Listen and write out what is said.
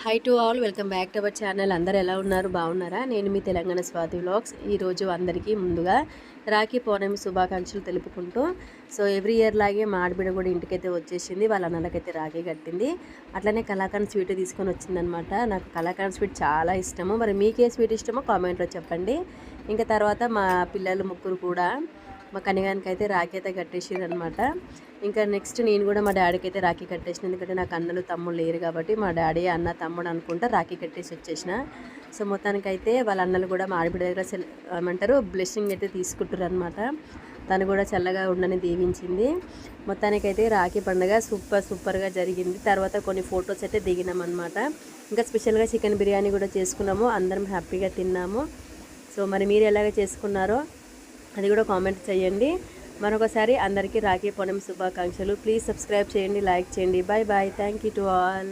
Hi to all, welcome back to our channel. అందరూ ఎలా ఉన్నారు? బాగున్నారా? నేను మీ తెలంగాణ స్వాతి వ్లాగ్స్. ఈరోజు అందరికీ ముందుగా రాఖీ పౌర్ణమి శుభాకాంక్షలు తెలుపుకుంటూ ఎవ్రీ ఇయర్ లాగే మా ఆడబిడ్డ కూడా ఇంటికైతే వచ్చేసింది. వాళ్ళ అన్నలకైతే రాఖీ కట్టింది. అట్లనే కలాకండ్ స్వీట్ తీసుకొని వచ్చిందనమాట. నాకు కలాకండ్ స్వీట్ చాలా ఇష్టము. మరి మీకే స్వీట్ ఇష్టమో కామెంట్లో చెప్పండి. ఇంకా తర్వాత మా పిల్లలు ముగ్గురు కూడా మా కనిగానికి అయితే రాఖీ అయితే కట్టేసిరు అనమాట. ఇంకా నెక్స్ట్ నేను కూడా మా డాడీకి అయితే రాఖీ కట్టేసిన. ఎందుకంటే నాకు అన్నలు తమ్ముళ్ళు లేరు కాబట్టి మా డాడీ అన్న తమ్ముడు అనుకుంటా రాఖీ కట్టేసి వచ్చేసిన. మొత్తానికైతే వాళ్ళ అన్నలు కూడా మా ఆడబిడ్డ దగ్గర ఏమంటారు బ్లెస్సింగ్ అయితే తీసుకుంటారు అనమాట. తను కూడా చల్లగా ఉండని దీవించింది. మొత్తానికైతే రాఖీ పండుగ సూపర్గా జరిగింది. తర్వాత కొన్ని ఫొటోస్ అయితే దిగినాం అనమాట. ఇంకా స్పెషల్గా చికెన్ బిర్యానీ కూడా చేసుకున్నాము. అందరం హ్యాపీగా తిన్నాము. మరి మీరు ఎలాగ చేసుకున్నారో అది కూడా కామెంట్ చేయండి. మరొకసారి అందరికీ రాఖీ పౌర్ణమి శుభాకాంక్షలు. ప్లీజ్ సబ్స్క్రైబ్ చేయండి, లైక్ చేయండి. Bye bye. Thank you to all.